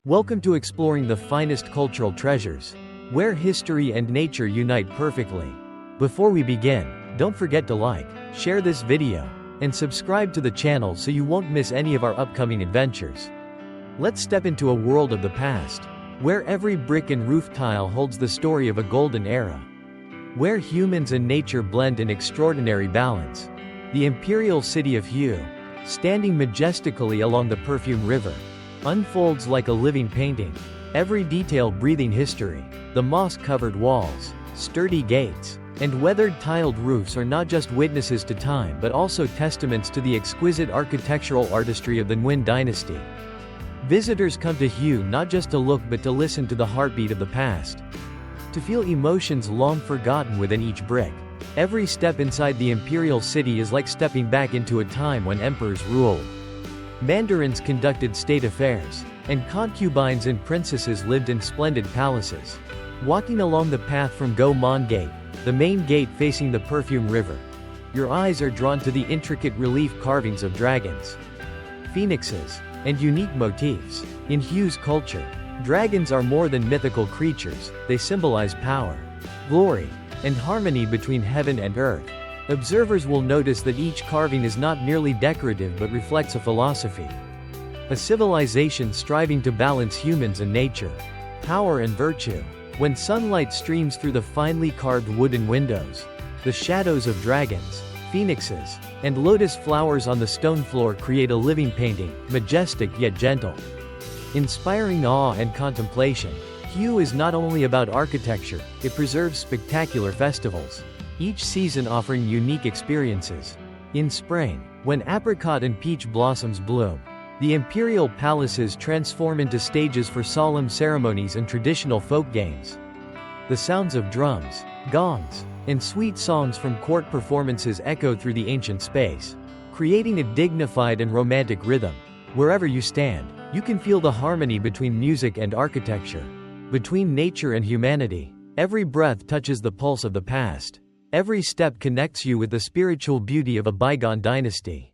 Welcome to exploring the finest cultural treasures, where history and nature unite perfectly. Before we begin, don't forget to like, share this video, and subscribe to the channel so you won't miss any of our upcoming adventures. Let's step into a world of the past, where every brick and roof tile holds the story of a golden era. Where humans and nature blend in extraordinary balance. The Imperial City of Hue, standing majestically along the Perfume River, unfolds like a living painting, every detail breathing history. The moss-covered walls, sturdy gates, and weathered tiled roofs are not just witnesses to time but also testaments to the exquisite architectural artistry of the Nguyen Dynasty. Visitors come to Hue not just to look but to listen to the heartbeat of the past. To feel emotions long forgotten within each brick. Every step inside the Imperial City is like stepping back into a time when emperors ruled. Mandarins conducted state affairs, and concubines and princesses lived in splendid palaces. Walking along the path from Go Mon Gate, the main gate facing the Perfume River, your eyes are drawn to the intricate relief carvings of dragons, phoenixes, and unique motifs. In Hue's culture, dragons are more than mythical creatures, they symbolize power, glory, and harmony between heaven and earth. Observers will notice that each carving is not merely decorative but reflects a philosophy. A civilization striving to balance humans and nature, power and virtue. When sunlight streams through the finely carved wooden windows, the shadows of dragons, phoenixes, and lotus flowers on the stone floor create a living painting, majestic yet gentle. Inspiring awe and contemplation. Hue is not only about architecture, it preserves spectacular festivals, each season offering unique experiences. In spring, when apricot and peach blossoms bloom, the imperial palaces transform into stages for solemn ceremonies and traditional folk games. The sounds of drums, gongs, and sweet songs from court performances echo through the ancient space, creating a dignified and romantic rhythm. Wherever you stand, you can feel the harmony between music and architecture, between nature and humanity. Every breath touches the pulse of the past. Every step connects you with the spiritual beauty of a bygone dynasty.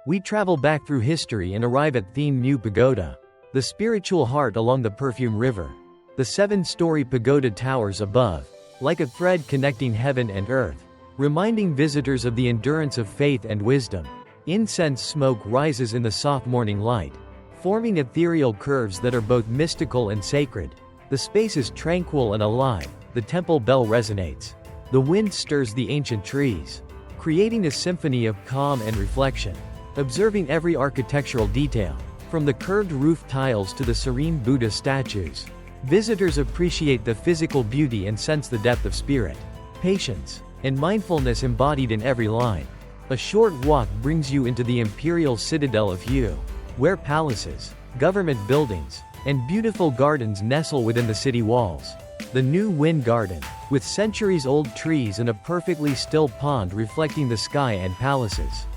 We travel back through history and arrive at Thien Mu Pagoda, the spiritual heart along the Perfume River. The 7-story pagoda towers above, like a thread connecting heaven and earth, reminding visitors of the endurance of faith and wisdom. Incense smoke rises in the soft morning light, forming ethereal curves that are both mystical and sacred. The space is tranquil and alive, the temple bell resonates. The wind stirs the ancient trees, creating a symphony of calm and reflection. Observing every architectural detail, from the curved roof tiles to the serene Buddha statues, visitors appreciate the physical beauty and sense the depth of spirit, patience, and mindfulness embodied in every line. A short walk brings you into the Imperial Citadel of Hue, where palaces, government buildings, and beautiful gardens nestle within the city walls. The New Nguyen Garden, with centuries-old trees and a perfectly still pond reflecting the sky and palaces,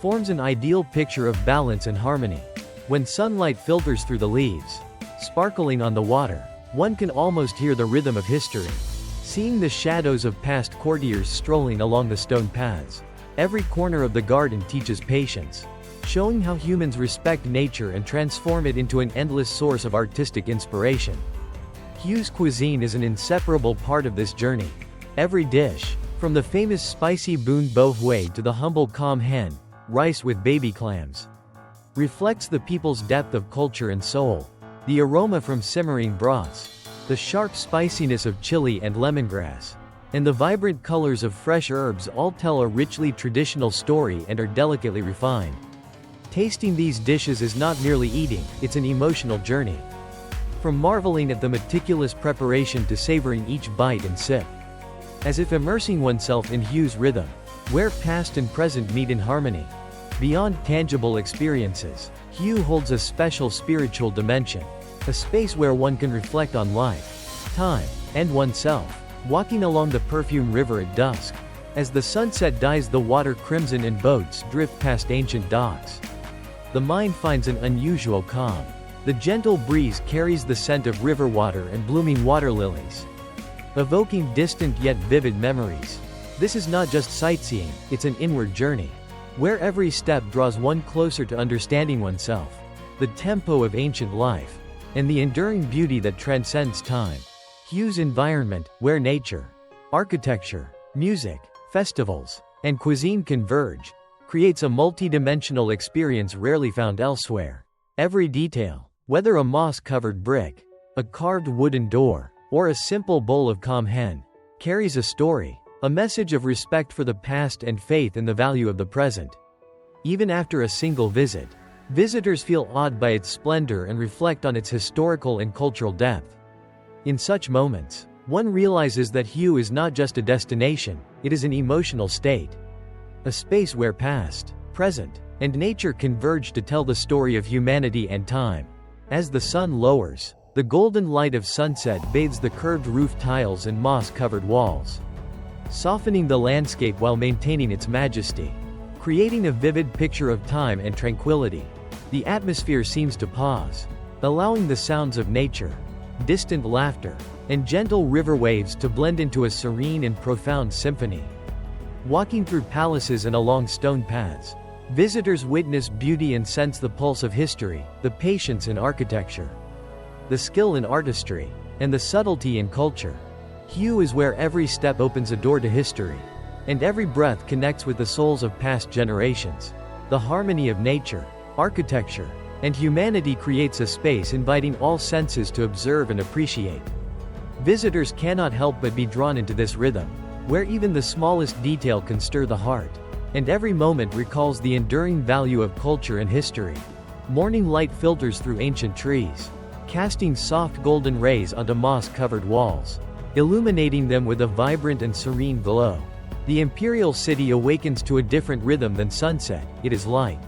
forms an ideal picture of balance and harmony. When sunlight filters through the leaves, sparkling on the water, one can almost hear the rhythm of history. Seeing the shadows of past courtiers strolling along the stone paths. Every corner of the garden teaches patience, showing how humans respect nature and transform it into an endless source of artistic inspiration. Hue's cuisine is an inseparable part of this journey. Every dish, from the famous spicy bún bò Huế to the humble com hen, rice with baby clams, reflects the people's depth of culture and soul. The aroma from simmering broths, the sharp spiciness of chili and lemongrass, and the vibrant colors of fresh herbs all tell a richly traditional story and are delicately refined. Tasting these dishes is not merely eating, it's an emotional journey. From marveling at the meticulous preparation to savoring each bite and sip, as if immersing oneself in Hue's rhythm, where past and present meet in harmony. Beyond tangible experiences, Hue holds a special spiritual dimension, a space where one can reflect on life, time, and oneself. Walking along the Perfume River at dusk, as the sunset dyes the water crimson and boats drift past ancient docks, the mind finds an unusual calm. The gentle breeze carries the scent of river water and blooming water lilies, evoking distant yet vivid memories. This is not just sightseeing, it's an inward journey, where every step draws one closer to understanding oneself. The tempo of ancient life, and the enduring beauty that transcends time. Hue's environment, where nature, architecture, music, festivals, and cuisine converge, creates a multi-dimensional experience rarely found elsewhere. Every detail, whether a moss-covered brick, a carved wooden door, or a simple bowl of calm hen, carries a story, a message of respect for the past and faith in the value of the present. Even after a single visit, visitors feel awed by its splendor and reflect on its historical and cultural depth. In such moments, one realizes that Hue is not just a destination, it is an emotional state. A space where past, present, and nature converge to tell the story of humanity and time. As the sun lowers, the golden light of sunset bathes the curved roof tiles and moss-covered walls, softening the landscape while maintaining its majesty. Creating a vivid picture of time and tranquility, the atmosphere seems to pause, allowing the sounds of nature, distant laughter, and gentle river waves to blend into a serene and profound symphony. Walking through palaces and along stone paths, visitors witness beauty and sense the pulse of history, the patience in architecture, the skill in artistry, and the subtlety in culture. Hue is where every step opens a door to history, and every breath connects with the souls of past generations. The harmony of nature, architecture, and humanity creates a space inviting all senses to observe and appreciate. Visitors cannot help but be drawn into this rhythm, where even the smallest detail can stir the heart, and every moment recalls the enduring value of culture and history. Morning light filters through ancient trees, casting soft golden rays onto moss-covered walls, illuminating them with a vibrant and serene glow. The Imperial City awakens to a different rhythm than sunset. It is light,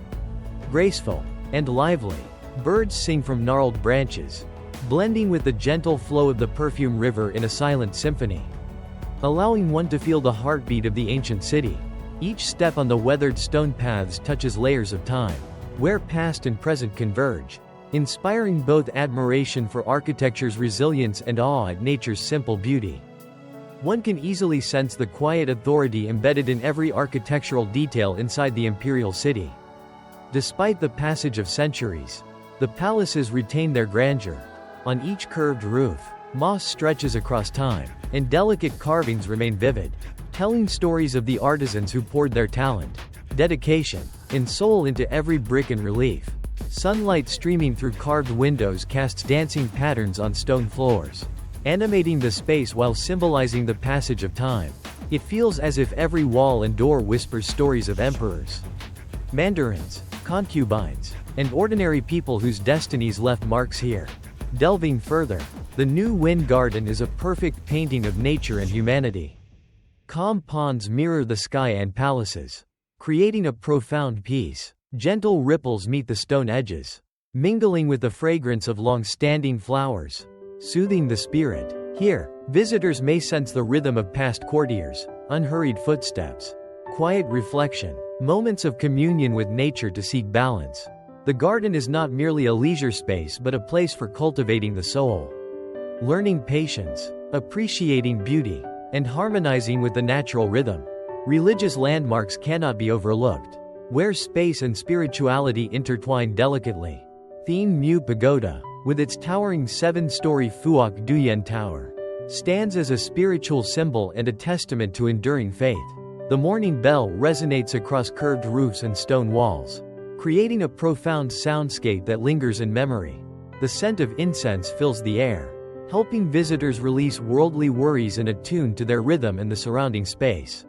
graceful, and lively. Birds sing from gnarled branches, blending with the gentle flow of the Perfume River in a silent symphony, allowing one to feel the heartbeat of the ancient city. Each step on the weathered stone paths touches layers of time, where past and present converge, inspiring both admiration for architecture's resilience and awe at nature's simple beauty. One can easily sense the quiet authority embedded in every architectural detail inside the Imperial City. Despite the passage of centuries, the palaces retain their grandeur. On each curved roof, moss stretches across time, and delicate carvings remain vivid, telling stories of the artisans who poured their talent, dedication, and soul into every brick and relief. Sunlight streaming through carved windows casts dancing patterns on stone floors, animating the space while symbolizing the passage of time. It feels as if every wall and door whispers stories of emperors, mandarins, concubines, and ordinary people whose destinies left marks here. Delving further, the new Nguyen Garden is a perfect painting of nature and humanity. Calm ponds mirror the sky and palaces, creating a profound peace. Gentle ripples meet the stone edges, mingling with the fragrance of long-standing flowers, soothing the spirit. Here, visitors may sense the rhythm of past courtiers, unhurried footsteps, quiet reflection, moments of communion with nature to seek balance. The garden is not merely a leisure space but a place for cultivating the soul, learning patience, appreciating beauty, and harmonizing with the natural rhythm. Religious landmarks cannot be overlooked, where space and spirituality intertwine delicately. Thien Mu Pagoda, with its towering 7-story Phuoc Duyen Tower, stands as a spiritual symbol and a testament to enduring faith. The morning bell resonates across curved roofs and stone walls, creating a profound soundscape that lingers in memory. The scent of incense fills the air, helping visitors release worldly worries and attune to their rhythm and the surrounding space.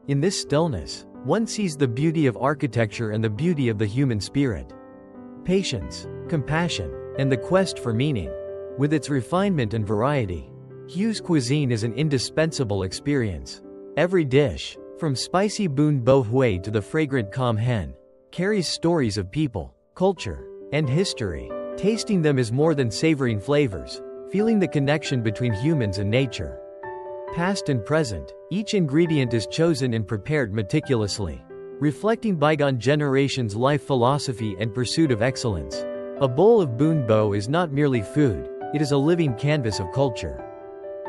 In this stillness, one sees the beauty of architecture and the beauty of the human spirit. Patience, compassion, and the quest for meaning. With its refinement and variety, Hue's cuisine is an indispensable experience. Every dish, from spicy bun bo hue to the fragrant calm hen, carries stories of people, culture, and history. Tasting them is more than savoring flavors, feeling the connection between humans and nature. Past and present, each ingredient is chosen and prepared meticulously, reflecting bygone generations' life philosophy and pursuit of excellence. A bowl of bun bo is not merely food, it is a living canvas of culture,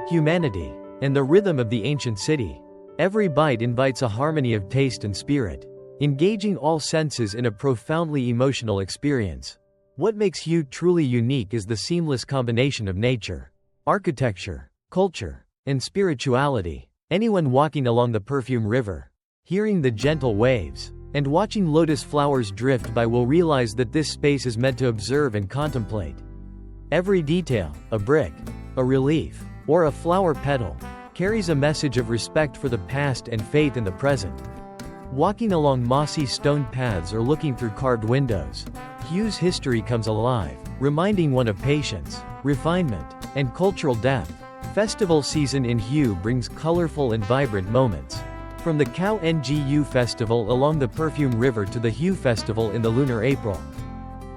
humanity, and the rhythm of the ancient city. Every bite invites a harmony of taste and spirit, engaging all senses in a profoundly emotional experience. What makes Hue truly unique is the seamless combination of nature, architecture, culture, and spirituality. Anyone walking along the Perfume River, hearing the gentle waves, and watching lotus flowers drift by will realize that this space is meant to observe and contemplate. Every detail, a brick, a relief, or a flower petal, carries a message of respect for the past and faith in the present. Walking along mossy stone paths or looking through carved windows, Hue's history comes alive, reminding one of patience, refinement, and cultural depth. Festival season in Hue brings colorful and vibrant moments. From the Khao Ngu Festival along the Perfume River to the Hue Festival in the lunar April.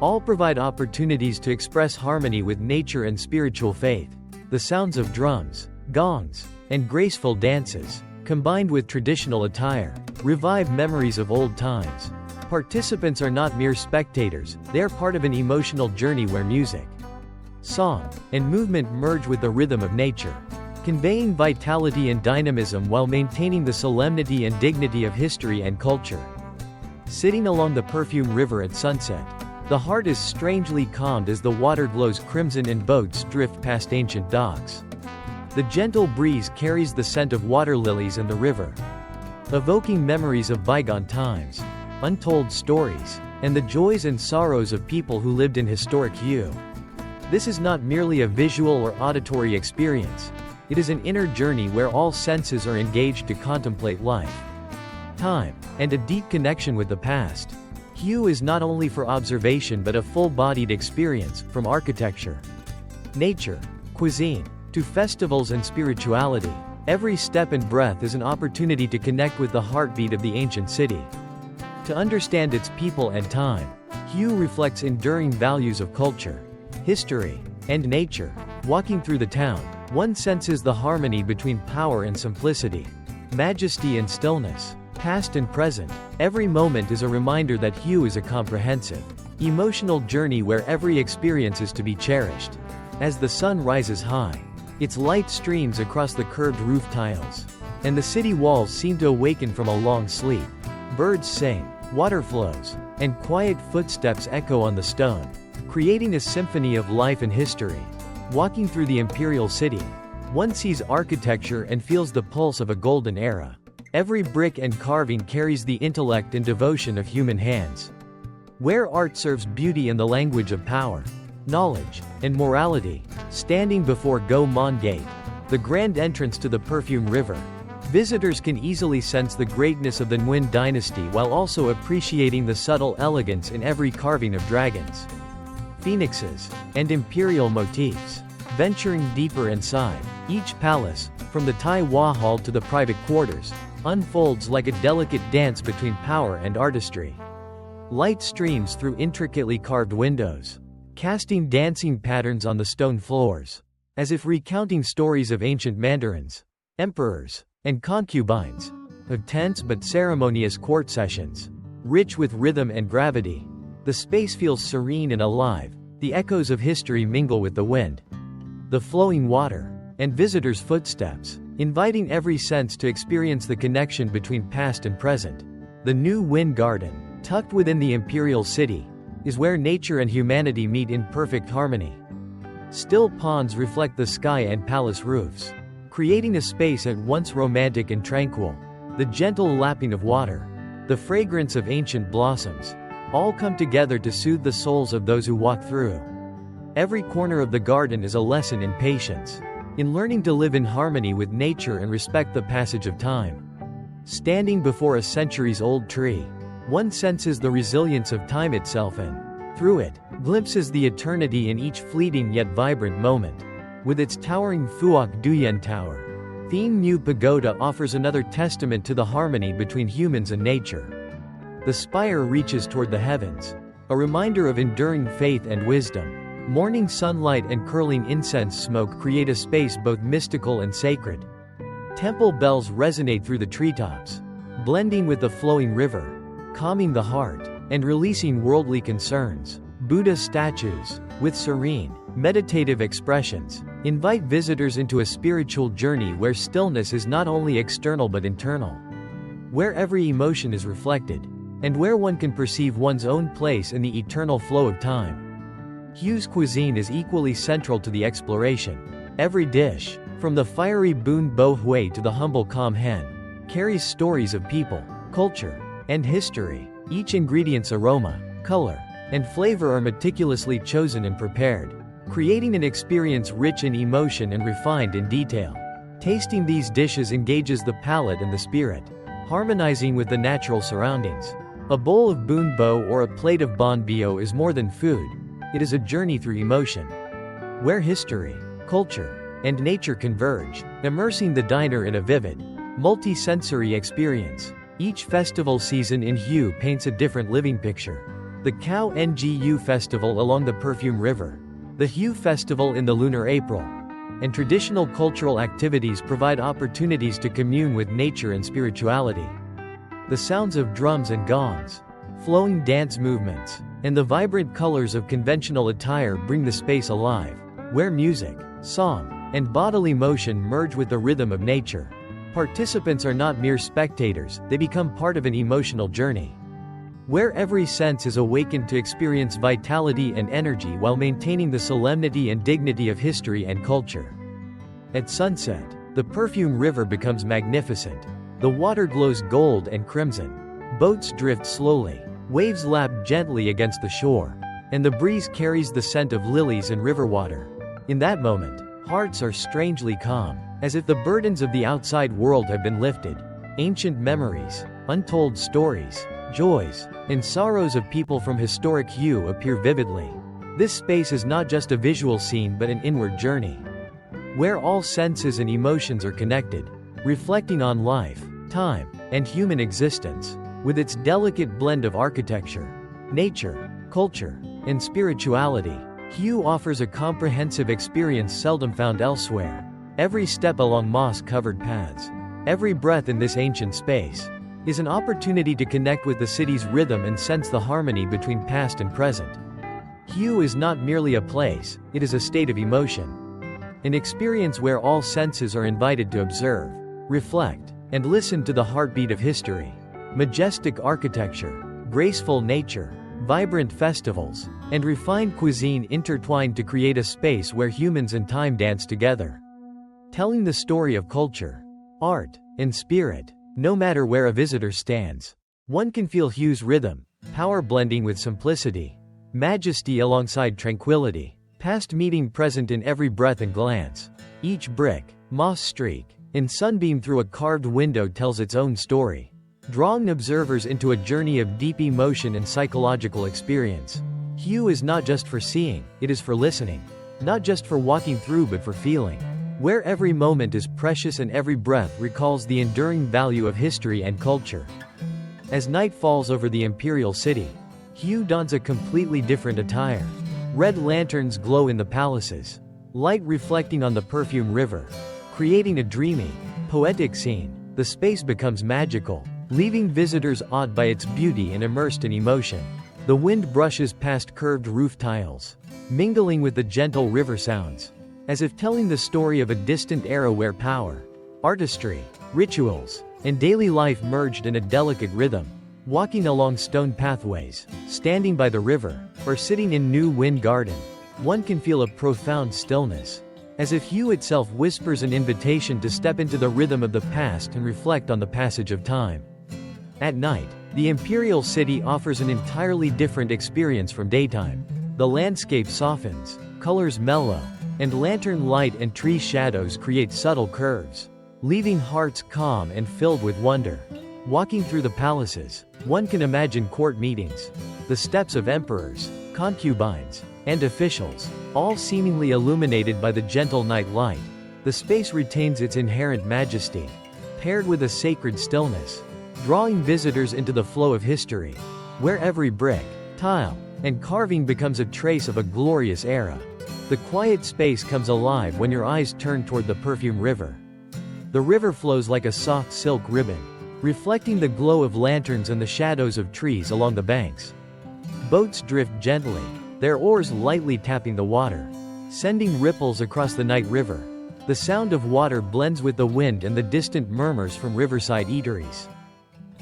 All provide opportunities to express harmony with nature and spiritual faith. The sounds of drums, gongs, and graceful dances, combined with traditional attire, revive memories of old times. Participants are not mere spectators, they are part of an emotional journey where music, song, and movement merge with the rhythm of nature, conveying vitality and dynamism while maintaining the solemnity and dignity of history and culture. Sitting along the Perfume River at sunset, the heart is strangely calmed as the water glows crimson and boats drift past ancient docks. The gentle breeze carries the scent of water lilies and the river, evoking memories of bygone times, untold stories, and the joys and sorrows of people who lived in historic Hue. This is not merely a visual or auditory experience, it is an inner journey where all senses are engaged to contemplate life, time, and a deep connection with the past. Hue is not only for observation but a full-bodied experience, from architecture, nature, cuisine, to festivals and spirituality. Every step and breath is an opportunity to connect with the heartbeat of the ancient city. To understand its people and time, Hue reflects enduring values of culture, history, and nature. Walking through the town, one senses the harmony between power and simplicity, majesty and stillness, past and present. Every moment is a reminder that Hue is a comprehensive, emotional journey where every experience is to be cherished. As the sun rises high, its light streams across the curved roof tiles, and the city walls seem to awaken from a long sleep. Birds sing, water flows, and quiet footsteps echo on the stone, creating a symphony of life and history. Walking through the Imperial City, one sees architecture and feels the pulse of a golden era. Every brick and carving carries the intellect and devotion of human hands. Where art serves beauty in the language of power, knowledge, and morality. Standing before Go Mon Gate, the grand entrance to the Perfume River, visitors can easily sense the greatness of the Nguyen Dynasty while also appreciating the subtle elegance in every carving of dragons, phoenixes, and imperial motifs. Venturing deeper inside, each palace, from the Tai Hua Hall to the private quarters, unfolds like a delicate dance between power and artistry. Light streams through intricately carved windows, casting dancing patterns on the stone floors, as if recounting stories of ancient mandarins, emperors, and concubines, of tense but ceremonious court sessions. Rich with rhythm and gravity, the space feels serene and alive. The echoes of history mingle with the wind, the flowing water, and visitors' footsteps, inviting every sense to experience the connection between past and present. The New Wind Garden, tucked within the Imperial City, is where nature and humanity meet in perfect harmony. Still ponds reflect the sky and palace roofs, creating a space at once romantic and tranquil. The gentle lapping of water, the fragrance of ancient blossoms, all come together to soothe the souls of those who walk through. Every corner of the garden is a lesson in patience, in learning to live in harmony with nature and respect the passage of time. Standing before a centuries-old tree, one senses the resilience of time itself and, through it, glimpses the eternity in each fleeting yet vibrant moment. With its towering Phuoc Duyen Tower, Thien Mu Pagoda offers another testament to the harmony between humans and nature. The spire reaches toward the heavens, a reminder of enduring faith and wisdom. Morning sunlight and curling incense smoke create a space both mystical and sacred. Temple bells resonate through the treetops, blending with the flowing river, calming the heart, and releasing worldly concerns. Buddha statues, with serene, meditative expressions, invite visitors into a spiritual journey where stillness is not only external but internal, where every emotion is reflected, and where one can perceive one's own place in the eternal flow of time. Hue's cuisine is equally central to the exploration. Every dish, from the fiery bún bò Hue to the humble com hen, carries stories of people, culture, and history. Each ingredient's aroma, color, and flavor are meticulously chosen and prepared, creating an experience rich in emotion and refined in detail. Tasting these dishes engages the palate and the spirit, harmonizing with the natural surroundings. A bowl of bún bò or a plate of bánh bio is more than food. It is a journey through emotion, where history, culture, and nature converge, immersing the diner in a vivid, multi-sensory experience. Each festival season in Hue paints a different living picture. The Khao Ngu Festival along the Perfume River, the Hue Festival in the lunar April, and traditional cultural activities provide opportunities to commune with nature and spirituality. The sounds of drums and gongs, flowing dance movements, and the vibrant colors of conventional attire bring the space alive, where music, song, and bodily motion merge with the rhythm of nature. Participants are not mere spectators, they become part of an emotional journey, where every sense is awakened to experience vitality and energy while maintaining the solemnity and dignity of history and culture. At sunset, the Perfume River becomes magnificent. The water glows gold and crimson. Boats drift slowly, waves lap gently against the shore, and the breeze carries the scent of lilies and river water. In that moment, hearts are strangely calm, as if the burdens of the outside world have been lifted. Ancient memories, untold stories, joys, and sorrows of people from historic Hue appear vividly. This space is not just a visual scene but an inward journey, where all senses and emotions are connected, reflecting on life, time, and human existence. With its delicate blend of architecture, nature, culture, and spirituality, Hue offers a comprehensive experience seldom found elsewhere. Every step along moss-covered paths, every breath in this ancient space, is an opportunity to connect with the city's rhythm and sense the harmony between past and present. Hue is not merely a place, it is a state of emotion. An experience where all senses are invited to observe, reflect, and listen to the heartbeat of history. Majestic architecture, graceful nature, vibrant festivals, and refined cuisine intertwine to create a space where humans and time dance together, telling the story of culture, art, and spirit. No matter where a visitor stands, one can feel Hue's rhythm, power blending with simplicity, majesty alongside tranquility, past meeting present in every breath and glance. Each brick, moss streak, and sunbeam through a carved window tells its own story, drawing observers into a journey of deep emotion and psychological experience. Hue is not just for seeing, it is for listening. Not just for walking through but for feeling, where every moment is precious and every breath recalls the enduring value of history and culture. As night falls over the Imperial City, Hue dons a completely different attire. Red lanterns glow in the palaces, light reflecting on the Perfume River, creating a dreamy, poetic scene. The space becomes magical, leaving visitors awed by its beauty and immersed in emotion. The wind brushes past curved roof tiles, mingling with the gentle river sounds, as if telling the story of a distant era where power, artistry, rituals, and daily life merged in a delicate rhythm. Walking along stone pathways, standing by the river, or sitting in Nguyen Garden, one can feel a profound stillness, as if Hue itself whispers an invitation to step into the rhythm of the past and reflect on the passage of time. At night, the Imperial City offers an entirely different experience from daytime. The landscape softens, colors mellow, and lantern light and tree shadows create subtle curves, leaving hearts calm and filled with wonder. Walking through the palaces, one can imagine court meetings, the steps of emperors, concubines, and officials, all seemingly illuminated by the gentle night light. The space retains its inherent majesty, paired with a sacred stillness, drawing visitors into the flow of history, where every brick, tile, and carving becomes a trace of a glorious era. The quiet space comes alive when your eyes turn toward the Perfume River. The river flows like a soft silk ribbon, reflecting the glow of lanterns and the shadows of trees along the banks. Boats drift gently, their oars lightly tapping the water, sending ripples across the night river. The sound of water blends with the wind and the distant murmurs from riverside eateries,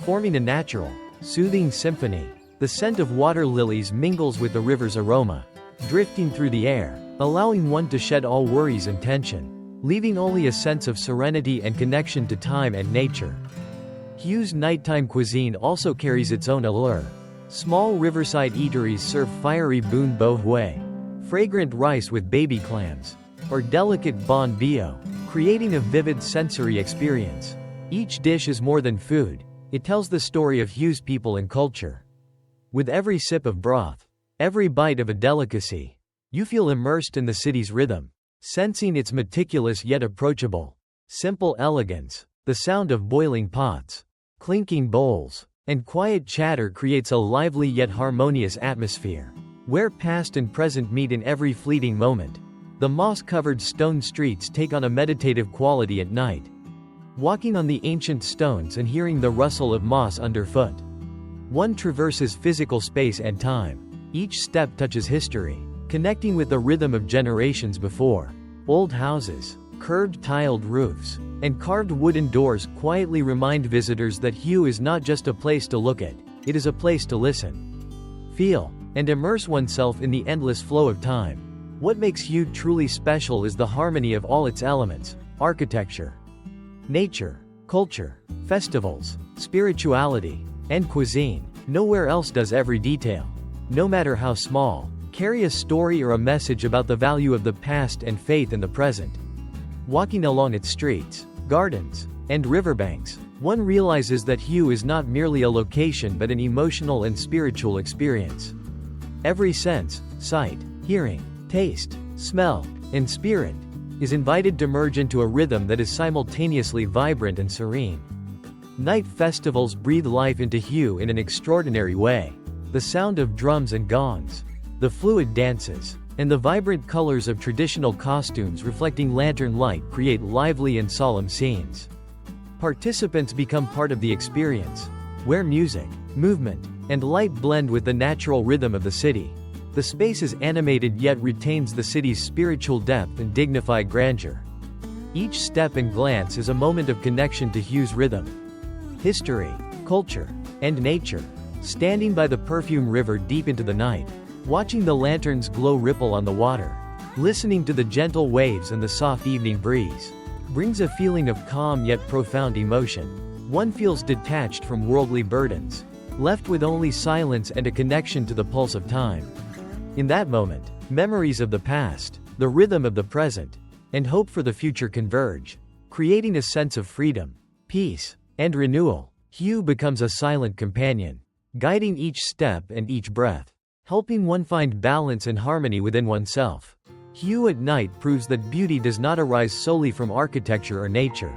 forming a natural, soothing symphony. The scent of water lilies mingles with the river's aroma, drifting through the air, allowing one to shed all worries and tension, leaving only a sense of serenity and connection to time and nature. Hue's nighttime cuisine also carries its own allure. Small riverside eateries serve fiery bún bò Hue, fragrant rice with baby clams, or delicate bánh bio, creating a vivid sensory experience. Each dish is more than food, it tells the story of Hue's people and culture. With every sip of broth, every bite of a delicacy, you feel immersed in the city's rhythm, sensing its meticulous yet approachable, simple elegance. The sound of boiling pots, clinking bowls, and quiet chatter creates a lively yet harmonious atmosphere, where past and present meet in every fleeting moment. The moss-covered stone streets take on a meditative quality at night. Walking on the ancient stones and hearing the rustle of moss underfoot, one traverses physical space and time. Each step touches history, connecting with the rhythm of generations before. Old houses, curved tiled roofs, and carved wooden doors quietly remind visitors that Hue is not just a place to look at, it is a place to listen, feel, and immerse oneself in the endless flow of time. What makes Hue truly special is the harmony of all its elements: architecture, nature, culture, festivals, spirituality, and cuisine. Nowhere else does every detail, no matter how small, carry a story or a message about the value of the past and faith in the present. Walking along its streets, gardens, and riverbanks, one realizes that Hue is not merely a location but an emotional and spiritual experience. Every sense, sight, hearing, taste, smell, and spirit, is invited to merge into a rhythm that is simultaneously vibrant and serene. Night festivals breathe life into Hue in an extraordinary way. The sound of drums and gongs, the fluid dances, and the vibrant colors of traditional costumes reflecting lantern light create lively and solemn scenes. Participants become part of the experience, where music, movement, and light blend with the natural rhythm of the city. The space is animated yet retains the city's spiritual depth and dignified grandeur. Each step and glance is a moment of connection to Hue's rhythm, history, culture, and nature. Standing by the Perfume River deep into the night, watching the lanterns glow ripple on the water, listening to the gentle waves and the soft evening breeze, brings a feeling of calm yet profound emotion. One feels detached from worldly burdens, left with only silence and a connection to the pulse of time. In that moment, memories of the past, the rhythm of the present, and hope for the future converge, creating a sense of freedom, peace, and renewal. Hue becomes a silent companion, guiding each step and each breath, helping one find balance and harmony within oneself. Hue at night proves that beauty does not arise solely from architecture or nature,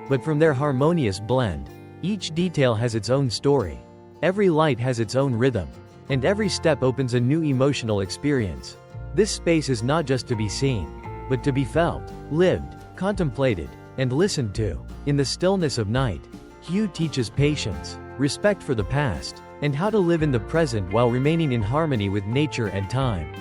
but from their harmonious blend. Each detail has its own story, every light has its own rhythm, and every step opens a new emotional experience. This space is not just to be seen, but to be felt, lived, contemplated, and listened to. In the stillness of night, Hue teaches patience, respect for the past, and how to live in the present while remaining in harmony with nature and time.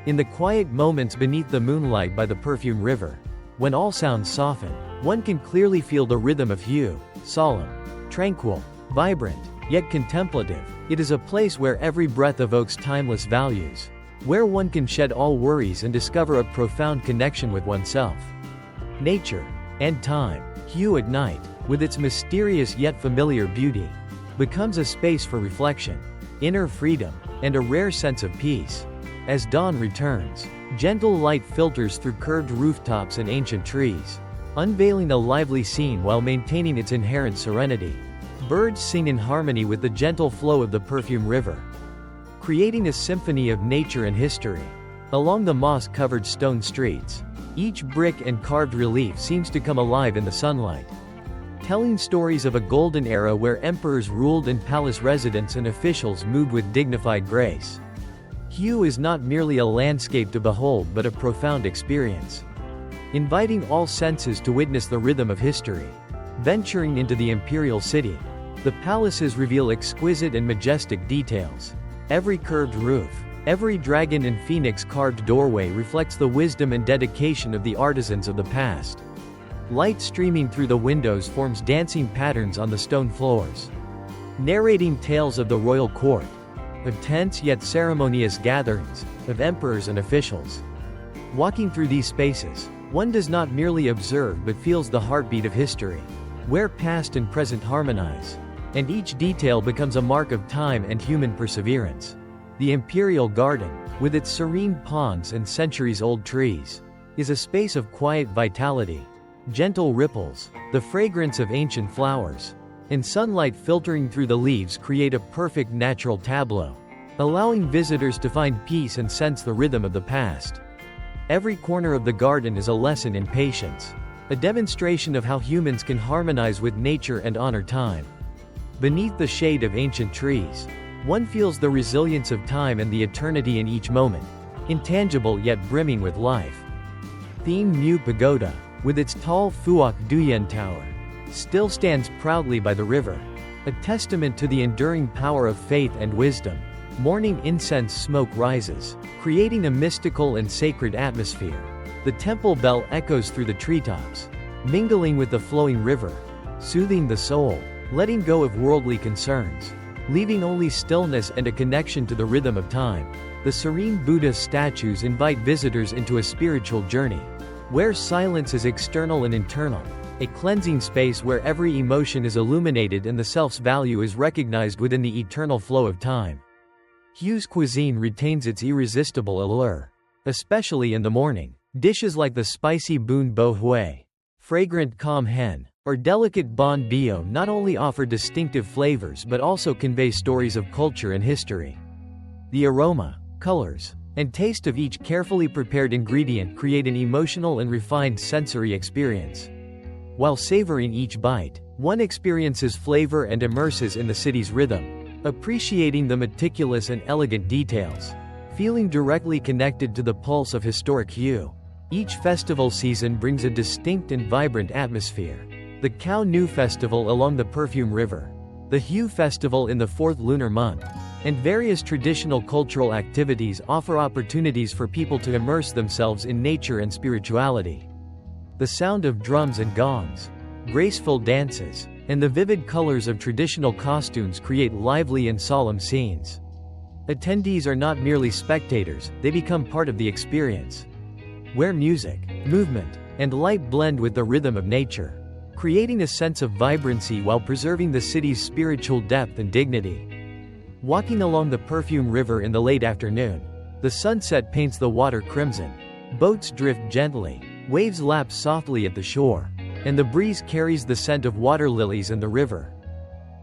In the quiet moments beneath the moonlight by the Perfume River, when all sounds soften, one can clearly feel the rhythm of Hue, solemn, tranquil, vibrant, yet contemplative. It is a place where every breath evokes timeless values, where one can shed all worries and discover a profound connection with oneself, nature, and time. Hue at night, with its mysterious yet familiar beauty, becomes a space for reflection, inner freedom, and a rare sense of peace. As dawn returns, gentle light filters through curved rooftops and ancient trees, unveiling a lively scene while maintaining its inherent serenity. Birds sing in harmony with the gentle flow of the Perfume River, creating a symphony of nature and history. Along the moss-covered stone streets, each brick and carved relief seems to come alive in the sunlight, telling stories of a golden era where emperors ruled and palace residents and officials moved with dignified grace. Hue is not merely a landscape to behold but a profound experience, inviting all senses to witness the rhythm of history. Venturing into the Imperial City, the palaces reveal exquisite and majestic details. Every curved roof, every dragon and phoenix carved doorway reflects the wisdom and dedication of the artisans of the past. Light streaming through the windows forms dancing patterns on the stone floors, narrating tales of the royal court, of tense yet ceremonious gatherings, of emperors and officials. Walking through these spaces, one does not merely observe but feels the heartbeat of history, where past and present harmonize, and each detail becomes a mark of time and human perseverance. The Imperial Garden, with its serene ponds and centuries-old trees, is a space of quiet vitality. Gentle ripples, the fragrance of ancient flowers, and sunlight filtering through the leaves create a perfect natural tableau, allowing visitors to find peace and sense the rhythm of the past. Every corner of the garden is a lesson in patience, a demonstration of how humans can harmonize with nature and honor time. Beneath the shade of ancient trees, one feels the resilience of time and the eternity in each moment, intangible yet brimming with life. Thien Mu Pagoda, with its tall Phuoc Duyen Tower, still stands proudly by the river, a testament to the enduring power of faith and wisdom. Morning incense smoke rises, creating a mystical and sacred atmosphere. The temple bell echoes through the treetops, mingling with the flowing river, soothing the soul, letting go of worldly concerns, leaving only stillness and a connection to the rhythm of time. The serene Buddha statues invite visitors into a spiritual journey, where silence is external and internal, a cleansing space where every emotion is illuminated and the self's value is recognized within the eternal flow of time. Hue's cuisine retains its irresistible allure, especially in the morning. Dishes like the spicy bun bo hue, fragrant com hen, or delicate bon bio not only offer distinctive flavors but also convey stories of culture and history. The aroma, colors, and taste of each carefully prepared ingredient create an emotional and refined sensory experience. While savoring each bite, one experiences flavor and immerses in the city's rhythm, appreciating the meticulous and elegant details, feeling directly connected to the pulse of historic Hue. Each festival season brings a distinct and vibrant atmosphere. The Khao Nu Festival along the Perfume River, the Hue Festival in the 4th lunar month, and various traditional cultural activities offer opportunities for people to immerse themselves in nature and spirituality. The sound of drums and gongs, graceful dances, and the vivid colors of traditional costumes create lively and solemn scenes. Attendees are not merely spectators, they become part of the experience, where music, movement, and light blend with the rhythm of nature, creating a sense of vibrancy while preserving the city's spiritual depth and dignity. Walking along the Perfume River in the late afternoon, the sunset paints the water crimson. Boats drift gently, waves lap softly at the shore, and the breeze carries the scent of water lilies in the river.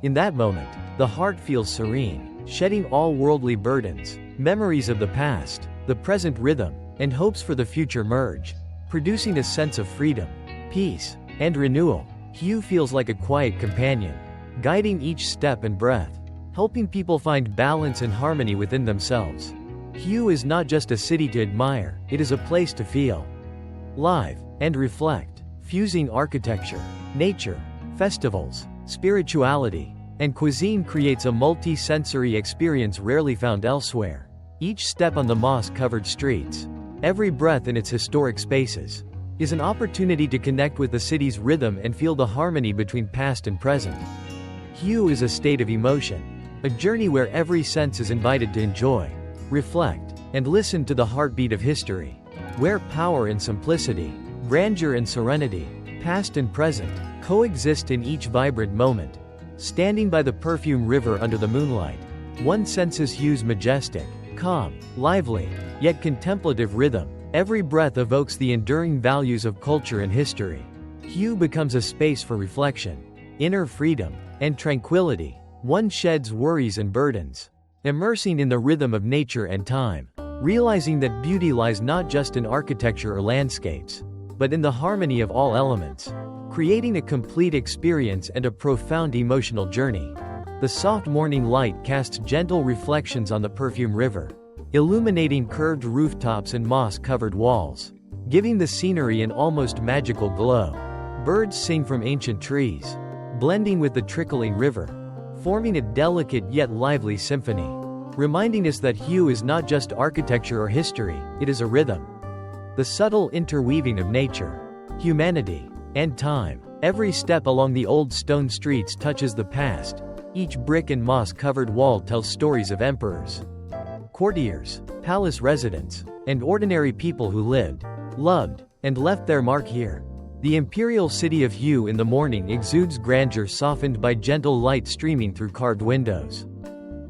In that moment, the heart feels serene, shedding all worldly burdens. Memories of the past, the present rhythm, and hopes for the future merge, producing a sense of freedom, peace, and renewal. Hue feels like a quiet companion, guiding each step and breath, helping people find balance and harmony within themselves. Hue is not just a city to admire, it is a place to feel, live, and reflect, fusing architecture, nature, festivals, spirituality, and cuisine creates a multi-sensory experience rarely found elsewhere. Each step on the moss-covered streets, every breath in its historic spaces, is an opportunity to connect with the city's rhythm and feel the harmony between past and present. Hue is a state of emotion, a journey where every sense is invited to enjoy, reflect, and listen to the heartbeat of history, where power and simplicity, grandeur and serenity, past and present, coexist in each vibrant moment. Standing by the Perfume River under the moonlight, one senses Hue's majestic, calm, lively, yet contemplative rhythm. Every breath evokes the enduring values of culture and history. Hue becomes a space for reflection, inner freedom, and tranquility. One sheds worries and burdens, immersing in the rhythm of nature and time, realizing that beauty lies not just in architecture or landscapes, but in the harmony of all elements, creating a complete experience and a profound emotional journey. The soft morning light casts gentle reflections on the Perfume River, illuminating curved rooftops and moss-covered walls, giving the scenery an almost magical glow. Birds sing from ancient trees, blending with the trickling river, forming a delicate yet lively symphony, reminding us that Hue is not just architecture or history, it is a rhythm. The subtle interweaving of nature, humanity, and time. Every step along the old stone streets touches the past, Each brick and moss-covered wall tells stories of emperors, courtiers, palace residents, and ordinary people who lived, loved, and left their mark here. The Imperial City of Hue in the morning exudes grandeur softened by gentle light streaming through carved windows.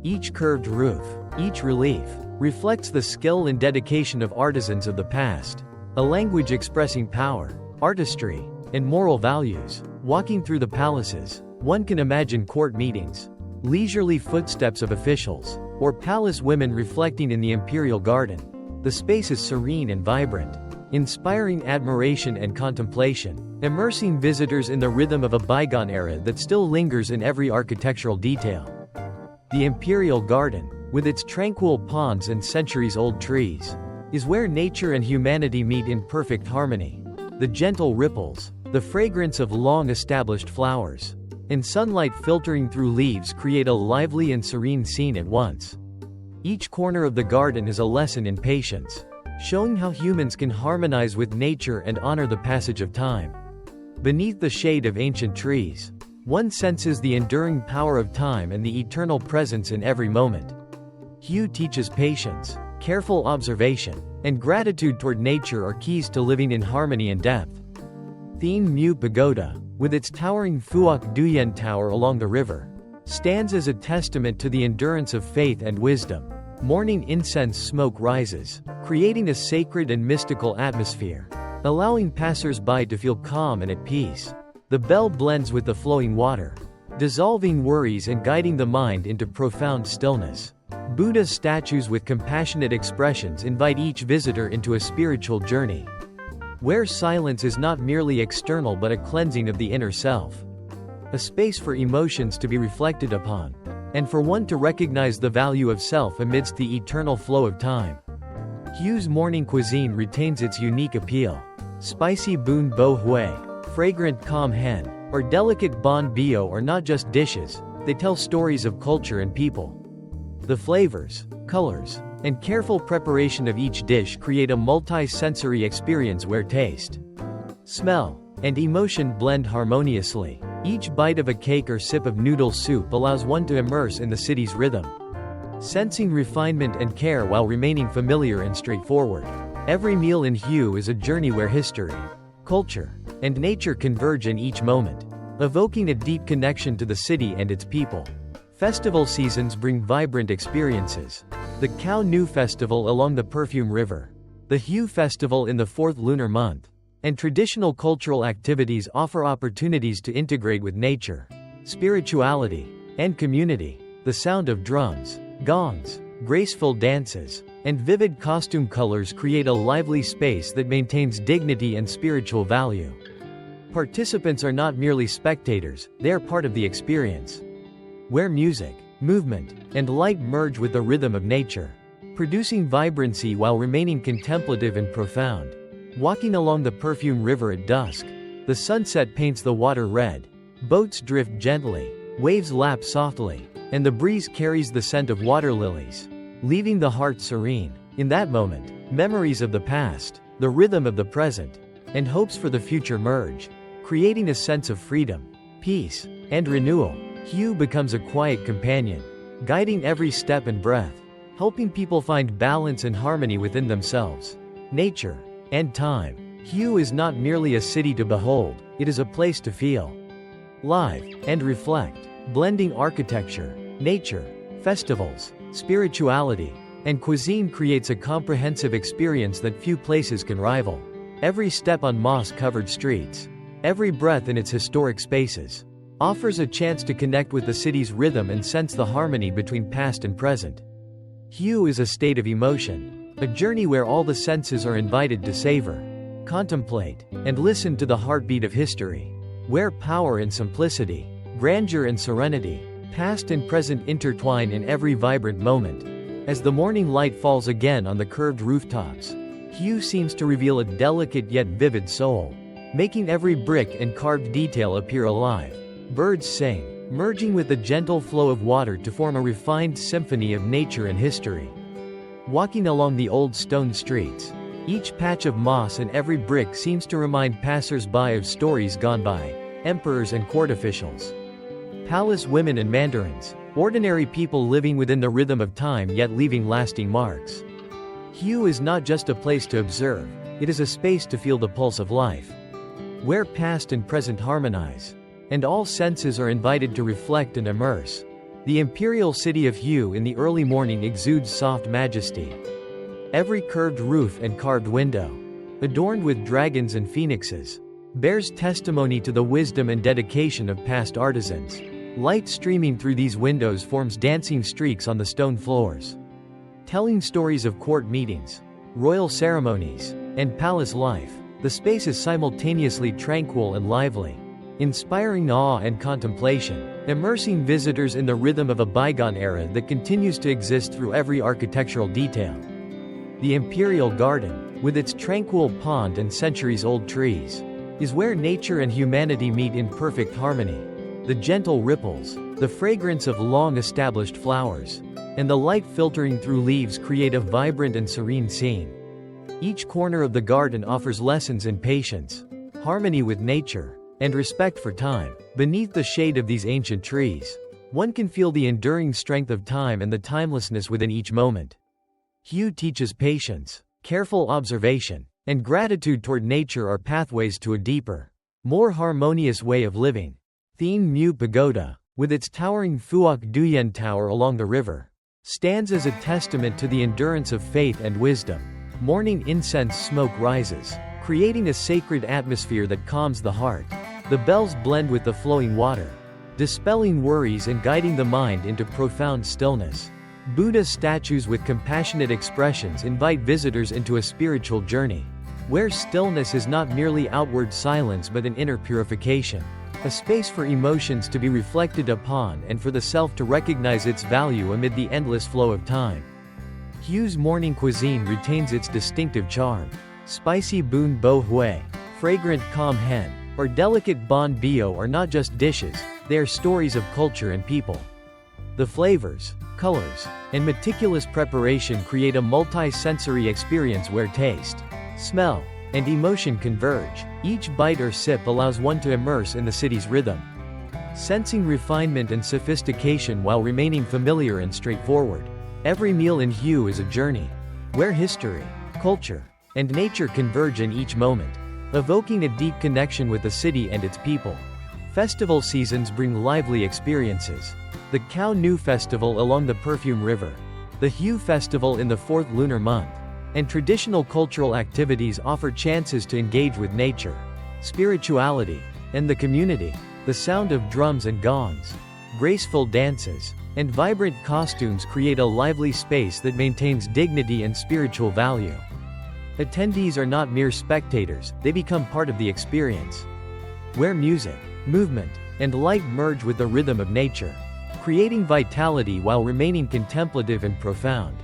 Each curved roof, each relief, reflects the skill and dedication of artisans of the past, a language expressing power, artistry, and moral values. Walking through the palaces, one can imagine court meetings, leisurely footsteps of officials, or palace women reflecting in the imperial garden. The space is serene and vibrant, inspiring admiration and contemplation, immersing visitors in the rhythm of a bygone era that still lingers in every architectural detail. The imperial garden, with its tranquil ponds and centuries-old trees, is where nature and humanity meet in perfect harmony. The gentle ripples, the fragrance of long-established flowers, and sunlight filtering through leaves create a lively and serene scene at once. Each corner of the garden is a lesson in patience, showing how humans can harmonize with nature and honor the passage of time. Beneath the shade of ancient trees, one senses the enduring power of time and the eternal presence in every moment. Hue teaches patience, careful observation, and gratitude toward nature are keys to living in harmony and depth. Thien Mu Pagoda, with its towering Phuoc Duyen Tower along the river, stands as a testament to the endurance of faith and wisdom. Morning incense smoke rises, creating a sacred and mystical atmosphere, allowing passers-by to feel calm and at peace. The bell blends with the flowing water, dissolving worries and guiding the mind into profound stillness. Buddha's statues with compassionate expressions invite each visitor into a spiritual journey, where silence is not merely external but a cleansing of the inner self. A space for emotions to be reflected upon, and for one to recognize the value of self amidst the eternal flow of time. Hue's morning cuisine retains its unique appeal. Spicy bun bo hue, fragrant com hen, or delicate bon bio are not just dishes, they tell stories of culture and people. The flavors, colors, and careful preparation of each dish create a multi-sensory experience where taste, smell, and emotion blend harmoniously. Each bite of a cake or sip of noodle soup allows one to immerse in the city's rhythm, sensing refinement and care while remaining familiar and straightforward. Every meal in Hue is a journey where history, culture, and nature converge in each moment, evoking a deep connection to the city and its people. Festival seasons bring vibrant experiences. The Khao Nu Festival along the Perfume River, the Hue Festival in the 4th lunar month, and traditional cultural activities offer opportunities to integrate with nature, spirituality, and community. The sound of drums, gongs, graceful dances, and vivid costume colors create a lively space that maintains dignity and spiritual value. Participants are not merely spectators, they are part of the experience, where music, movement, and light merge with the rhythm of nature, producing vibrancy while remaining contemplative and profound. Walking along the Perfume River at dusk, the sunset paints the water red, boats drift gently, waves lap softly, and the breeze carries the scent of water lilies, leaving the heart serene. In that moment, memories of the past, the rhythm of the present, and hopes for the future merge, creating a sense of freedom, peace, and renewal. Hue becomes a quiet companion, guiding every step and breath, helping people find balance and harmony within themselves, nature, and time. Hue is not merely a city to behold, it is a place to feel, live, and reflect, blending architecture, nature, festivals, spirituality, and cuisine creates a comprehensive experience that few places can rival. Every step on moss-covered streets, every breath in its historic spaces, offers a chance to connect with the city's rhythm and sense the harmony between past and present. Hue is a state of emotion, a journey where all the senses are invited to savor, contemplate, and listen to the heartbeat of history, where power and simplicity, grandeur and serenity, past and present intertwine in every vibrant moment. As the morning light falls again on the curved rooftops, Hue seems to reveal a delicate yet vivid soul, making every brick and carved detail appear alive. Birds sing, merging with the gentle flow of water to form a refined symphony of nature and history. Walking along the old stone streets, each patch of moss and every brick seems to remind passers-by of stories gone by, emperors and court officials, Palace women and mandarins, ordinary people living within the rhythm of time yet leaving lasting marks. Hue is not just a place to observe, it is a space to feel the pulse of life, where past and present harmonize, and all senses are invited to reflect and immerse. The Imperial City of Hue in the early morning exudes soft majesty. Every curved roof and carved window, adorned with dragons and phoenixes, bears testimony to the wisdom and dedication of past artisans. Light streaming through these windows forms dancing streaks on the stone floors, telling stories of court meetings, royal ceremonies, and palace life. The space is simultaneously tranquil and lively, inspiring awe and contemplation, immersing visitors in the rhythm of a bygone era that continues to exist through every architectural detail. The Imperial Garden, with its tranquil pond and centuries-old trees, is where nature and humanity meet in perfect harmony. The gentle ripples, the fragrance of long-established flowers, and the light filtering through leaves create a vibrant and serene scene. Each corner of the garden offers lessons in patience, harmony with nature, and respect for time. Beneath the shade of these ancient trees, one can feel the enduring strength of time and the timelessness within each moment. Hue teaches patience, careful observation, and gratitude toward nature are pathways to a deeper, more harmonious way of living. Thien Mu Pagoda, with its towering Phuoc Duyen Tower along the river, stands as a testament to the endurance of faith and wisdom. Morning incense smoke rises, creating a sacred atmosphere that calms the heart. The bells blend with the flowing water, dispelling worries and guiding the mind into profound stillness. Buddha statues with compassionate expressions invite visitors into a spiritual journey, where stillness is not merely outward silence but an inner purification. A space for emotions to be reflected upon and for the self to recognize its value amid the endless flow of time. Hue's morning cuisine retains its distinctive charm. Spicy bun bo hue, fragrant com hen, or delicate bon bio are not just dishes, they are stories of culture and people. The flavors, colors, and meticulous preparation create a multi-sensory experience where taste, smell, and emotion converge. Each bite or sip allows one to immerse in the city's rhythm, sensing refinement and sophistication while remaining familiar and straightforward. Every meal in Hue is a journey, where history, culture, and nature converge in each moment, evoking a deep connection with the city and its people. Festival seasons bring lively experiences. The Khao Nu Festival along the Perfume River, the Hue Festival in the 4th lunar month, and traditional cultural activities offer chances to engage with nature, spirituality, and the community. The sound of drums and gongs, graceful dances, and vibrant costumes create a lively space that maintains dignity and spiritual value. Attendees are not mere spectators, they become part of the experience, where music, movement, and light merge with the rhythm of nature, creating vitality while remaining contemplative and profound.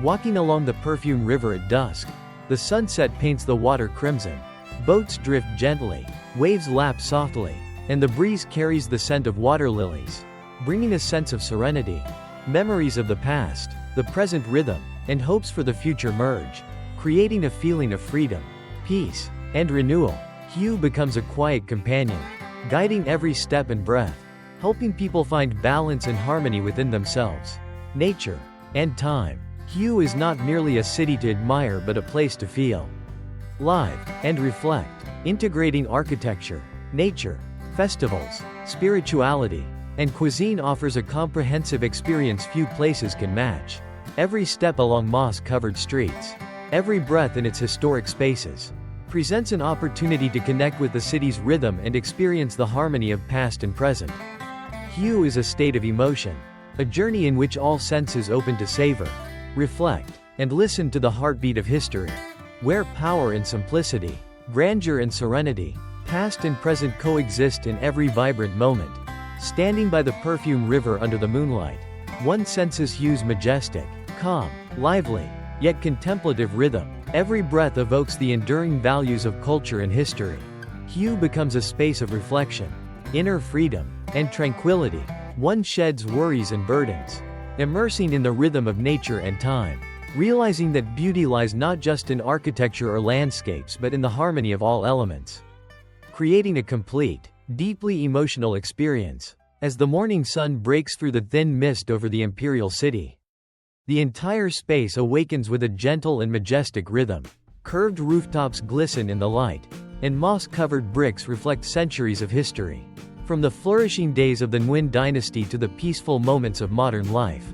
Walking along the Perfume River at dusk, the sunset paints the water crimson. Boats drift gently, waves lap softly, and the breeze carries the scent of water lilies, bringing a sense of serenity. Memories of the past, the present rhythm, and hopes for the future merge, creating a feeling of freedom, peace, and renewal. Hue becomes a quiet companion, guiding every step and breath, helping people find balance and harmony within themselves, nature, and time. Hue is not merely a city to admire but a place to feel, live, and reflect. Integrating architecture, nature, festivals, spirituality, and cuisine offers a comprehensive experience few places can match. Every step along moss-covered streets, every breath in its historic spaces, presents an opportunity to connect with the city's rhythm and experience the harmony of past and present. Hue is a state of emotion, a journey in which all senses open to savor, reflect, and listen to the heartbeat of history, where power and simplicity, grandeur and serenity, past and present coexist in every vibrant moment. Standing by the Perfume River under the moonlight, one senses Hue's majestic, calm, lively, yet contemplative rhythm. Every breath evokes the enduring values of culture and history. Hue becomes a space of reflection, inner freedom, and tranquility. One sheds worries and burdens, immersing in the rhythm of nature and time, realizing that beauty lies not just in architecture or landscapes but in the harmony of all elements, creating a complete, deeply emotional experience. as the morning sun breaks through the thin mist over the Imperial City. The entire space awakens with a gentle and majestic rhythm. Curved rooftops glisten in the light, and moss-covered bricks reflect centuries of history. From the flourishing days of the Nguyen Dynasty to the peaceful moments of modern life.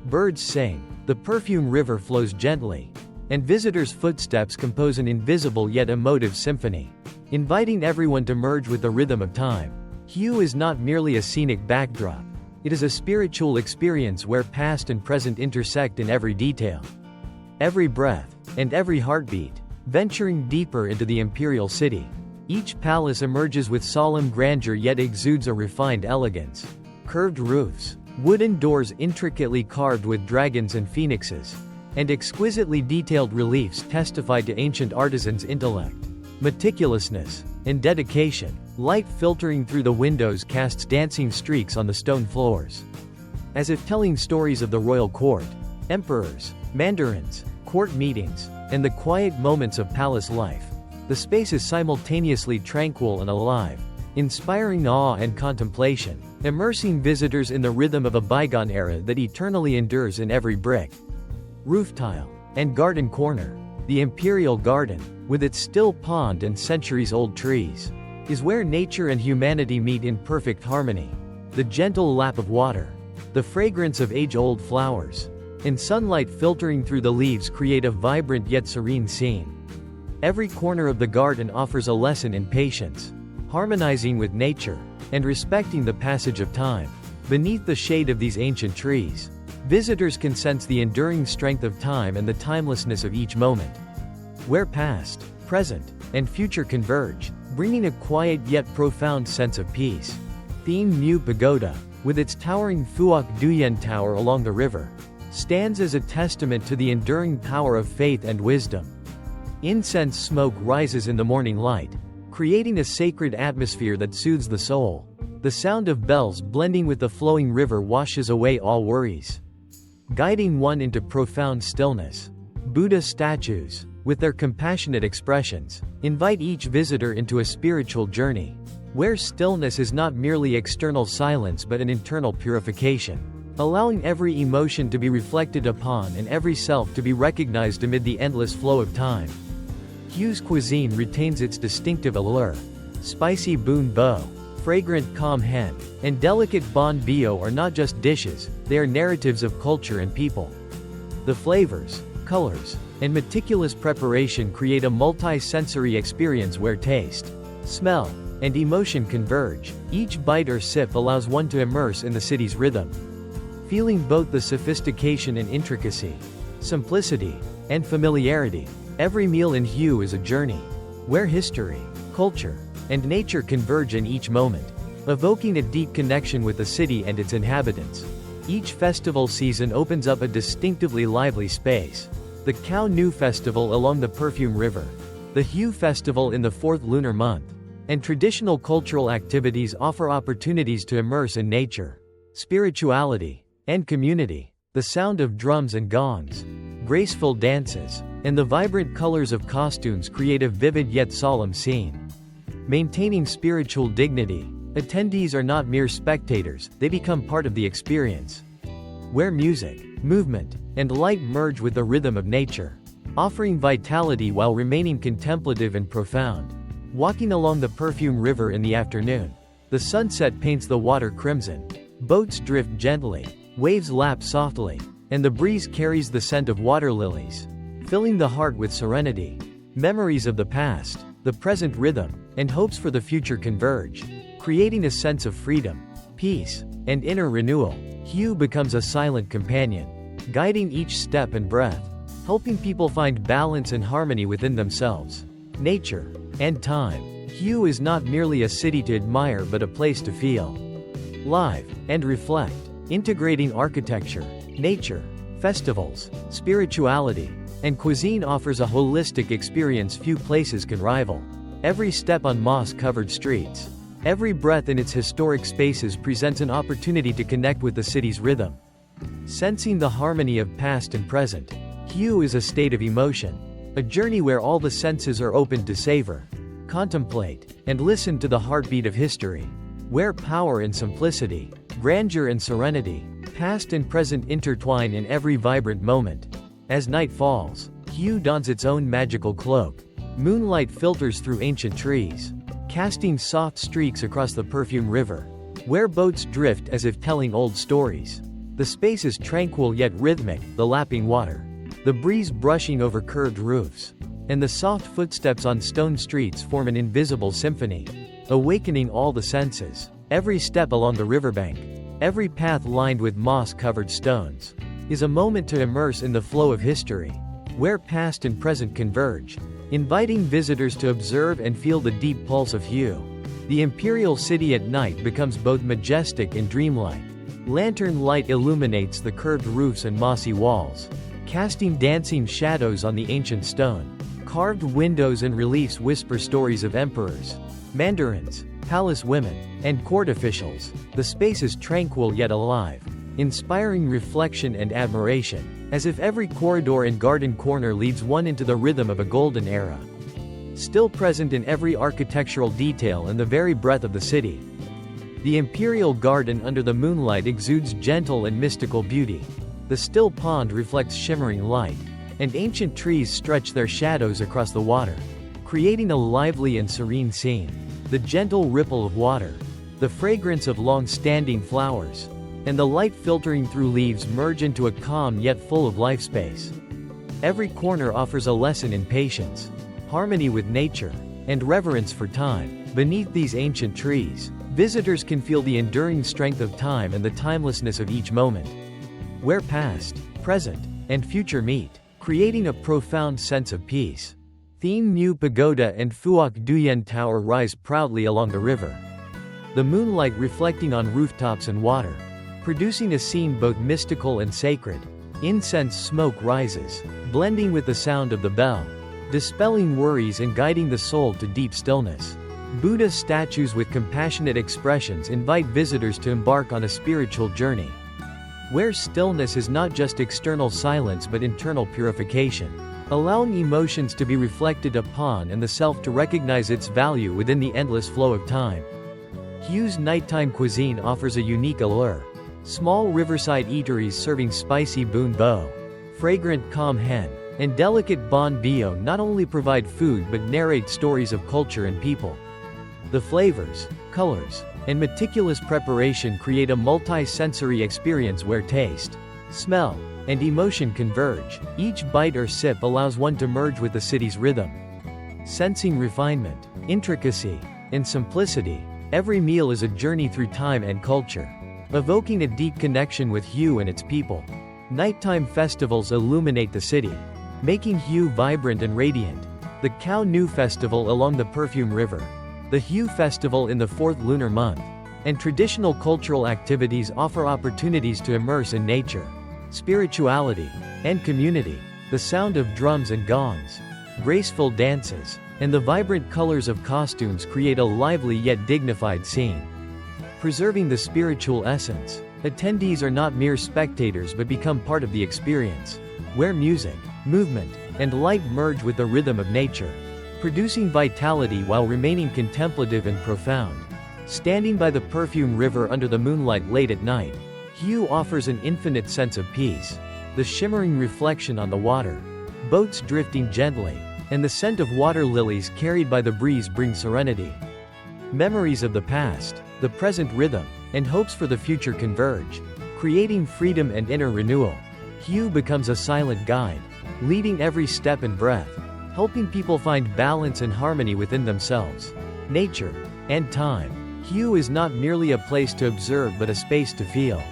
Birds sing, the Perfume River flows gently, and visitors' footsteps compose an invisible yet emotive symphony, inviting everyone to merge with the rhythm of time. Hue is not merely a scenic backdrop. It is a spiritual experience where past and present intersect in every detail. Every breath, and every heartbeat, venturing deeper into the Imperial City. Each palace emerges with solemn grandeur yet exudes a refined elegance. Curved roofs, wooden doors intricately carved with dragons and phoenixes, and exquisitely detailed reliefs testify to ancient artisans' intellect, meticulousness, and dedication. Light filtering through the windows casts dancing streaks on the stone floors, as if telling stories of the royal court, emperors, mandarins, court meetings, and the quiet moments of palace life. The space is simultaneously tranquil and alive, inspiring awe and contemplation, immersing visitors in the rhythm of a bygone era that eternally endures in every brick, roof tile, and garden corner. The Imperial Garden, with its still pond and centuries-old trees, is where nature and humanity meet in perfect harmony. The gentle lap of water, the fragrance of age-old flowers, and sunlight filtering through the leaves create a vibrant yet serene scene. Every corner of the garden offers a lesson in patience, harmonizing with nature, and respecting the passage of time. Beneath the shade of these ancient trees, visitors can sense the enduring strength of time and the timelessness of each moment, where past, present, and future converge, bringing a quiet yet profound sense of peace. Thien Mu Pagoda, with its towering Phuoc Duyen Tower along the river, stands as a testament to the enduring power of faith and wisdom. Incense smoke rises in the morning light, creating a sacred atmosphere that soothes the soul. The sound of bells blending with the flowing river washes away all worries, guiding one into profound stillness. Buddha statues, with their compassionate expressions, invite each visitor into a spiritual journey, where stillness is not merely external silence but an internal purification, allowing every emotion to be reflected upon and every self to be recognized amid the endless flow of time. Hue's cuisine retains its distinctive allure. Spicy bun bo, fragrant com hen, and delicate bon bio are not just dishes, they are narratives of culture and people. The flavors, colors, and meticulous preparation create a multi-sensory experience where taste, smell, and emotion converge. Each bite or sip allows one to immerse in the city's rhythm, feeling both the sophistication and intricacy, simplicity, and familiarity. Every meal in Hue is a journey, where history, culture, and nature converge in each moment, evoking a deep connection with the city and its inhabitants. Each festival season opens up a distinctively lively space. The Khao Nu Festival along the Perfume River, the Hue Festival in the 4th lunar month, and traditional cultural activities offer opportunities to immerse in nature, spirituality, and community. The sound of drums and gongs, graceful dances, and the vibrant colors of costumes create a vivid yet solemn scene. Maintaining spiritual dignity, attendees are not mere spectators, they become part of the experience, where music, movement, and light merge with the rhythm of nature, offering vitality while remaining contemplative and profound. Walking along the Perfume River in the afternoon, the sunset paints the water crimson. Boats drift gently, waves lap softly, and the breeze carries the scent of water lilies, filling the heart with serenity. Memories of the past, the present rhythm, and hopes for the future converge, creating a sense of freedom, peace, and inner renewal. Hue becomes a silent companion, guiding each step and breath, helping people find balance and harmony within themselves, nature, and time. Hue is not merely a city to admire but a place to feel, live, and reflect, integrating architecture, nature, festivals, spirituality, and cuisine offers a holistic experience few places can rival. Every step on moss-covered streets, every breath in its historic spaces presents an opportunity to connect with the city's rhythm. Sensing the harmony of past and present, Hue is a state of emotion, a journey where all the senses are open to savor, contemplate, and listen to the heartbeat of history. where power and simplicity, grandeur and serenity, past and present intertwine in every vibrant moment. As night falls, Hue dons its own magical cloak. Moonlight filters through ancient trees, casting soft streaks across the Perfume River, where boats drift as if telling old stories. The space is tranquil yet rhythmic, the lapping water, the breeze brushing over curved roofs, and the soft footsteps on stone streets form an invisible symphony, awakening all the senses. Every step along the riverbank, every path lined with moss-covered stones, is a moment to immerse in the flow of history, where past and present converge, inviting visitors to observe and feel the deep pulse of Hue. The Imperial City at night becomes both majestic and dreamlike. Lantern light illuminates the curved roofs and mossy walls, casting dancing shadows on the ancient stone. Carved windows and reliefs whisper stories of emperors, mandarins, palace women, and court officials. The space is tranquil yet alive, inspiring reflection and admiration, as if every corridor and garden corner leads one into the rhythm of a golden era. Still present in every architectural detail and the very breath of the city, the Imperial Garden under the moonlight exudes gentle and mystical beauty. The still pond reflects shimmering light, and ancient trees stretch their shadows across the water, creating a lively and serene scene. The gentle ripple of water, the fragrance of long-standing flowers, and the light filtering through leaves merge into a calm yet full of life space. Every corner offers a lesson in patience, harmony with nature, and reverence for time. Beneath these ancient trees, visitors can feel the enduring strength of time and the timelessness of each moment, where past, present, and future meet, creating a profound sense of peace. Thien Mu Pagoda and Phuoc Duyen Tower rise proudly along the river, the moonlight reflecting on rooftops and water, producing a scene both mystical and sacred. Incense smoke rises, blending with the sound of the bell, dispelling worries and guiding the soul to deep stillness. Buddha statues with compassionate expressions invite visitors to embark on a spiritual journey, where stillness is not just external silence but internal purification, allowing emotions to be reflected upon and the self to recognize its value within the endless flow of time. Hue's nighttime cuisine offers a unique allure. Small riverside eateries serving spicy bun bo, fragrant com hen, and delicate bon bio not only provide food but narrate stories of culture and people. The flavors, colors, and meticulous preparation create a multi-sensory experience where taste, smell, and emotion converge. Each bite or sip allows one to merge with the city's rhythm. Sensing refinement, intricacy, and simplicity, every meal is a journey through time and culture, evoking a deep connection with Hue and its people. Nighttime festivals illuminate the city, making Hue vibrant and radiant. The Khao Nu Festival along the Perfume River, the Hue Festival in the 4th lunar month, and traditional cultural activities offer opportunities to immerse in nature, spirituality, and community. The sound of drums and gongs, graceful dances, and the vibrant colors of costumes create a lively yet dignified scene. Preserving the spiritual essence, attendees are not mere spectators but become part of the experience, where music, movement, and light merge with the rhythm of nature, producing vitality while remaining contemplative and profound. Standing by the Perfume River under the moonlight late at night, Hue offers an infinite sense of peace. The shimmering reflection on the water, boats drifting gently, and the scent of water lilies carried by the breeze bring serenity. Memories of the past, the present rhythm, and hopes for the future converge, creating freedom and inner renewal. Hue becomes a silent guide, leading every step and breath, helping people find balance and harmony within themselves, nature, and time. Hue is not merely a place to observe but a space to feel,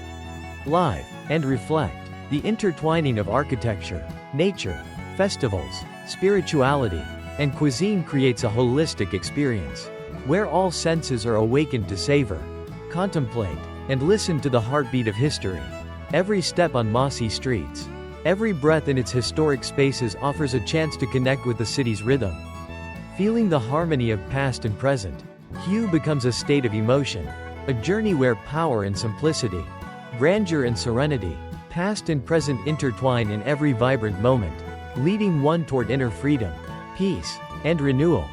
live, and reflect. The intertwining of architecture, nature, festivals, spirituality, and cuisine creates a holistic experience, where all senses are awakened to savor, contemplate, and listen to the heartbeat of history. Every step on mossy streets, every breath in its historic spaces offers a chance to connect with the city's rhythm. Feeling the harmony of past and present, Hue becomes a state of emotion, a journey where power and simplicity, grandeur and serenity, past and present intertwine in every vibrant moment, leading one toward inner freedom, peace, and renewal.